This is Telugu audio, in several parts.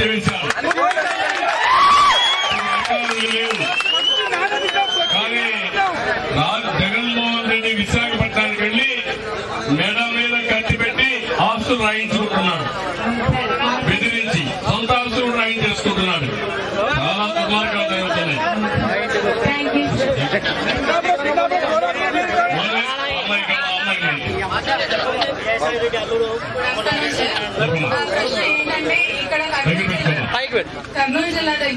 ఎత్తివేశారు. కానీ జగన్మోహన్ రెడ్డి విశాఖపట్నానికి వెళ్లి మెడ మీద కత్తి పెట్టి ఆస్తులు రాయించుకుంటున్నాడు. బెదిరించి సొంత ఆస్తులు రాయించేసుకుంటున్నాడు. చాలా దుర్మార్గాలు జరుగుతున్నాయి. ఏంటంటే ఇక్కడ కర్నూలు జిల్లాలో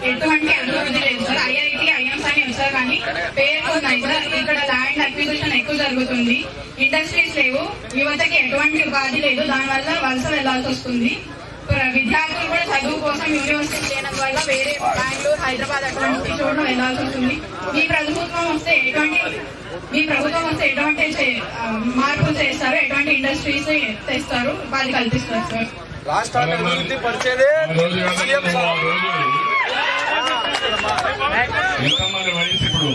ఎటువంటి అభివృద్ధి లేదు సార్. ఐఐటి ఐఎంస్ అని సార్ కానీ పేర్లు ఉన్నాయి సార్. ఇక్కడ ల్యాండ్ అక్విజిషన్ ఎక్కువ జరుగుతుంది. ఇండస్ట్రీస్ లేవు. యువతకి ఎటువంటి ఉపాధి లేదు. దానివల్ల వలస వెళ్లాల్సి వస్తుంది. విద్యార్థులు కూడా చదువు కోసం యూనివర్సిటీ చేయడం వల్ల వేరే బెంగళూరు, హైదరాబాద్ అటువంటి చోట్ల వెళ్లాల్సి వస్తుంది. మీ ప్రభుత్వం వస్తే ఎటువంటి మార్పులు చేస్తారు? ఎటువంటి ఇండస్ట్రీస్ తెస్తారు, ఉపాధి కల్పిస్తారు సార్? రాష్ట్రాన్ని అభివృద్ధి పరిచేదే ఎంతమంది వయసు ఇప్పుడు?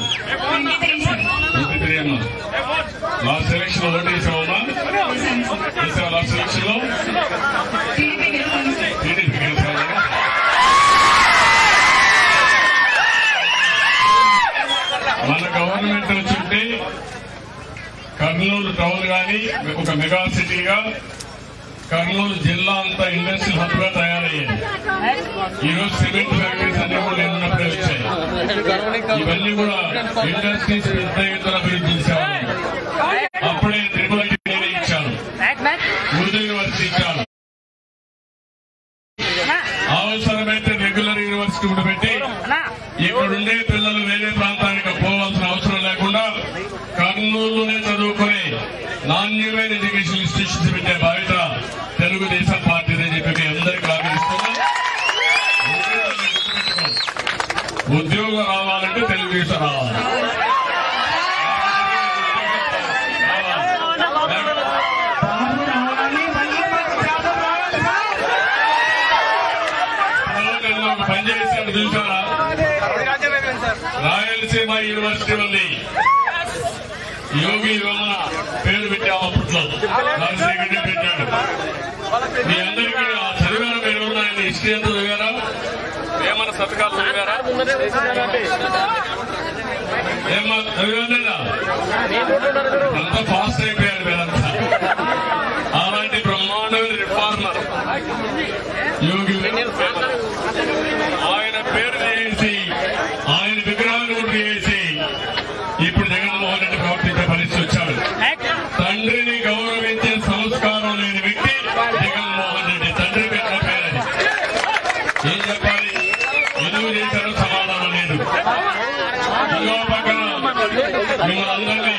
లాస్ట్ సెలక్షన్ ఓటు వేసావమ్మా? లాస్ట్ సెలక్షన్ లో మన గవర్నమెంట్ వచ్చింటే కర్నూలు టౌన్ గాని ఒక మెగా సిటీగా కర్నూలు జిల్లా అంతా ఇండస్ట్రియల్ హబ్ గా తయారయ్యాయి. ఈరోజు సిమెంట్ ఫ్యాక్టరీస్ అన్ని కూడా ఉన్నప్పుడే వచ్చాయి. ఇవన్నీ కూడా ఇండస్ట్రీస్ పెద్ద ఎత్తున అభివృద్ధి చేశారు. అప్పుడే ట్రిపుల్ ఐటీ ఇచ్చాను, ఉర్దూ యూనివర్సిటీ ఇచ్చాను. అవసరమైతే రెగ్యులర్ యూనివర్సిటీ కూడా పెట్టి ఇక్కడుండే పిల్లలు వేరే ప్రాంతానికి పోవాల్సిన అవసరం లేకుండా కర్నూలులోనే చదువుకునే నాణ్యమైన ఎడ్యుకేషన్ ఇన్స్టిట్యూషన్స్ పెట్టే బాధ్యత తెలుగుదేశం పార్టీని చెప్పి మీ అందరికీ ఆగ్రహిస్తున్నాం. ఉద్యోగం రావాలంటే తెలుగుదేశం రావాలి. పనిచేసాడు చూసారా? రాయలసీమ యూనివర్సిటీ ఉంది. యోగి వేమన పేరు పెట్టాము అప్పట్లో. రాజశేఖర్ రెడ్డి పెట్టాడు. మీ అందరికీ చదివారా? మీరు ఆయన హిస్టరీ అంతా చదివారా? వేమన శతకాలు చదివారా? చదివారా? అంతా ఫాస్ట్ అయిపోయారు మీరంతా. అలాంటి బ్రహ్మాండమైన రిఫార్మర్ యోగి ఆయన పేరు చేసి ఆయన విగ్రహాన్ని కూడా చేసి ఇప్పుడు జగన్మోహన్ రెడ్డి ప్రవర్తించే పరిస్థితి వచ్చాడు. తండ్రిని గౌరవించే సంస్కారం లేని వ్యక్తి జగన్మోహన్ రెడ్డి. తండ్రి పెట్టిన పేరది. ఏం చెప్పాలి? ఎందుకు చేశారో సమాధానం లేదు. ఇంకో పక్కన మిమ్మల్ని అందరినీ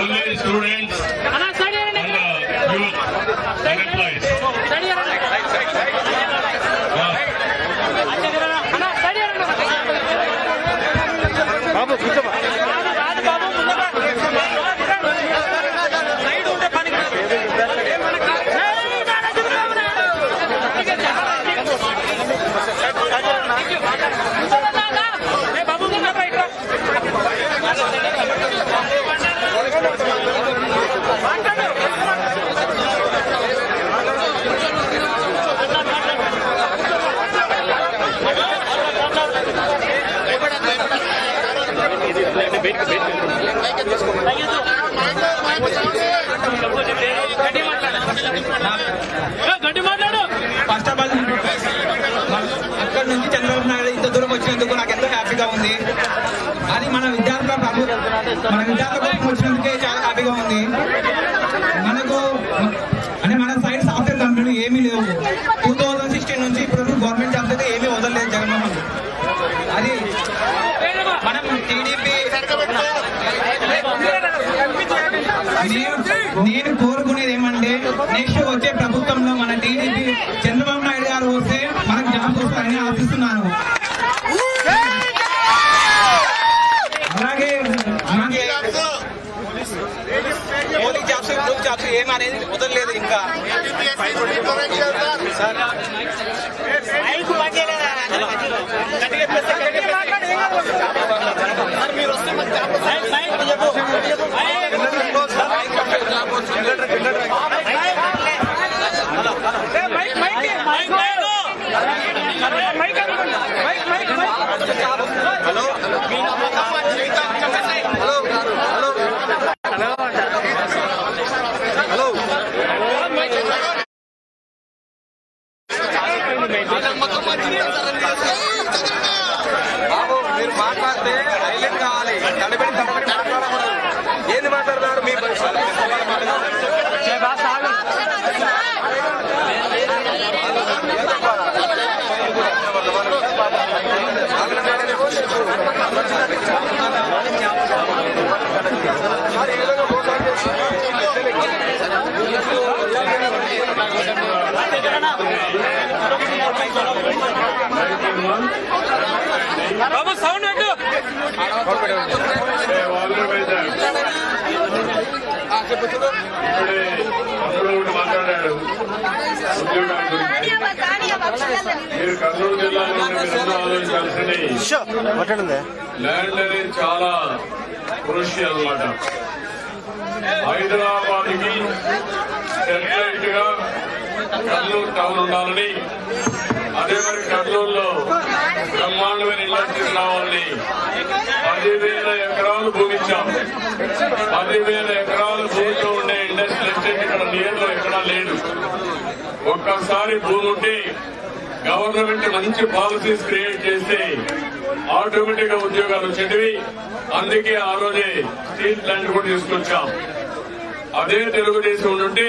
only students youth and employees. బాబు కూర్చోబా. ఫస్ట్ ఆఫ్ ఆల్ అక్కడి నుంచి చంద్రబాబు నాయుడు ఇంత దూరం వచ్చినందుకు నాకు ఎంతో హ్యాపీగా ఉంది. అది మన విద్యార్థుల కోసం వచ్చినందుకే చాలా హ్యాపీగా ఉంది. మనకు అంటే మన సైడ్ సాఫ్ట్వేర్ కంపెనీ ఏమీ లేవు. 2016 నుంచి ఇప్పుడు గవర్నమెంట్ జాబ్స్ అయితే ఏమీ వదలలేదు జగన్మోహన్. అది మనం టీడీపీ నేను కోరుకునేది ఏమంటే నెక్స్ట్ వచ్చే ప్రభుత్వంలో మన టీడీపీ చంద్రబాబు నాయుడు గారు వస్తే మనకు జాబ్స్ వస్తాయని ఆశిస్తున్నాను. అలాగే పోలీస్ జాబ్స్, గ్రూప్ జాబ్స్ ఏమనేది వదలలేదు ఇంకా. మీరు వస్తే మీరు మాట్లాడితే హైలైట్ కావాలి. తడబడి మాట్లాడకూడదు. ఏది మాట్లాడతారు మీ బాబు సౌండ్ పెట్టు. మాట్లాడాడు మీరు కర్నూలు జిల్లాలో ఆలోచించాల్సింది ల్యాండ్ అనేది చాలా క్రూషియల్ అన్నమాట. హైదరాబాద్ కి సెటిలైట్ గా కర్నూలు టౌన్ ఉండాలని, అదే మరి కర్నూలులో బ్రహ్మాండమైన ఇండస్ట్రీస్ రావాలని 10,000 ఎకరాలు భూమి ఇచ్చాం. 10,000 ఎకరాలు భూమితో ఉండే ఇండస్ట్రియల్ ఎస్టేట్ ఇక్కడ నియర్ లో ఎక్కడా లేదు. ఒక్కసారి భూమి ఉంటే గవర్నమెంట్ మంచి పాలసీస్ క్రియేట్ చేస్తే ఆటోమేటిక్ గా ఉద్యోగాలు వచ్చేటివి. అందుకే ఆ రోజే స్టీల్ ప్లాంట్ కూడా తీసుకొచ్చాం. అదే తెలుగుదేశం ఉంటే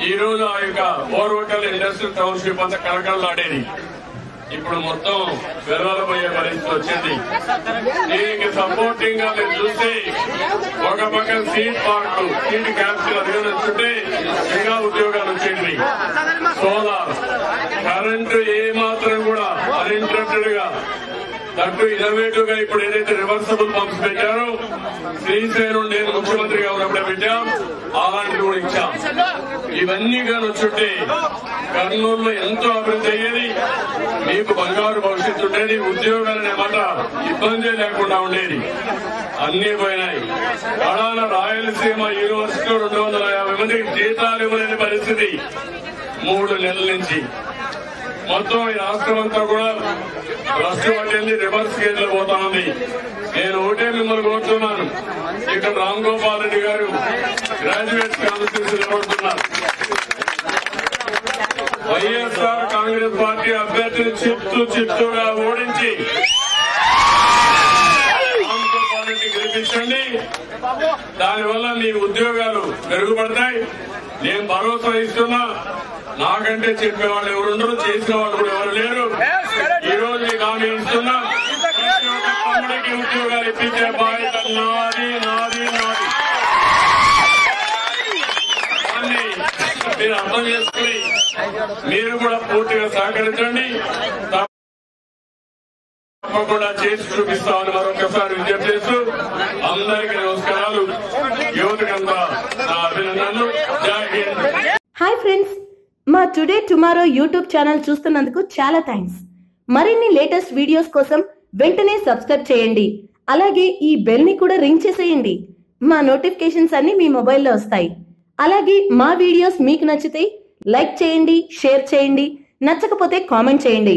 ఈ రోజు ఆ యొక్క ఓర్వకల్ ఇండస్ట్రియల్ టౌన్షిప్ అంతా కళకళలాడేది. ఇప్పుడు మొత్తం వెర్రలపోయే పరిస్థితి వచ్చింది. దీనికి సపోర్టింగ్ గా మీరు చూస్తే ఒక పక్కన సీడ్ పార్క్, సీడ్ క్యాప్సిల్ అధికారులు వచ్చుంటే ఇంకా ఉద్యోగాలు వచ్చేవి. సోలార్ కరెంటు ఏ మాత్రం కూడా అన్ఇంటరప్టెడ్ గా దట్టు ఇన్నోవేటివ్ గా ఇప్పుడు ఏదైతే రివర్సబుల్ పంప్స్ పెట్టారో శ్రీశైలం నేను ముఖ్యమంత్రిగా ఉన్నప్పుడే పెట్టాం, అలాంటివి కూడా ఇచ్చాం. ఇవన్నీ కానీ వచ్చుంటే కర్నూలులో ఎంతో అభివృద్ధి అయ్యేది. మీకు బంగారు భవిష్యత్తు ఉండేది. ఉద్యోగాలనే మాట ఇబ్బంది లేకుండా ఉండేది. అన్ని పోయినాయి. కడాన రాయలసీమ యూనివర్సిటీలో 250 మందికి జీతాలు ఇవ్వలేని పరిస్థితి 3 నెలల నుంచి. మొత్తం ఈ రాష్ట్రం అంతా కూడా భ్రష్టు పట్టింది, రివర్స్ గేజ్ లో పోతా ఉంది. నేను ఒకటే మిమ్మల్ని కోరుతున్నాను, ఇక్కడ రామ్ గోపాల్ రెడ్డి గారు గ్రాడ్యుయేట్స్ కాన్ఫరెన్స్ నిలబడుతున్నారు. వైఎస్ఆర్ కాంగ్రెస్ పార్టీ అభ్యర్థిని చిత్తుగా ఓడించి రామ్ గోపాల్ రెడ్డి గెలిపించండి. దానివల్ల మీ ఉద్యోగాలు మెరుగుపడతాయి. నేను భరోసా ఇస్తున్నా, నాకంటే చెప్పేవాళ్ళు ఎవరుండరు, చేసిన వాళ్ళు కూడా ఎవరు లేరు. ఈ రోజు మీకు హామీ ఇస్తున్నా, ప్రతి ఒక్క తమ్ముడికి ఉద్యోగాలు ఇప్పించే బాధ్యత నాది నాది నాది. దాన్ని మీరు అర్థం చేసుకుని మీరు కూడా పూర్తిగా సహకరించండి. తప్పకుండా చేసి చూపిస్తామని మరొకసారి విజ్ఞప్తి చేస్తూ అందరికీ నమస్కారాలు. యువతకంతా నా అభినందనలు. జై హింద్. హాయ్ ఫ్రెండ్స్, మా టుడే టుమారో యూట్యూబ్ ఛానల్ చూస్తున్నందుకు చాలా థ్యాంక్స్. మరిన్ని లేటెస్ట్ వీడియోస్ కోసం వెంటనే సబ్స్క్రైబ్ చేయండి. అలాగే ఈ బెల్ ని కూడా రింగ్ చేసేయండి. మా నోటిఫికేషన్స్ అన్ని మీ మొబైల్లో వస్తాయి. అలాగే మా వీడియోస్ మీకు నచ్చితే లైక్ చేయండి, షేర్ చేయండి, నచ్చకపోతే కామెంట్ చేయండి.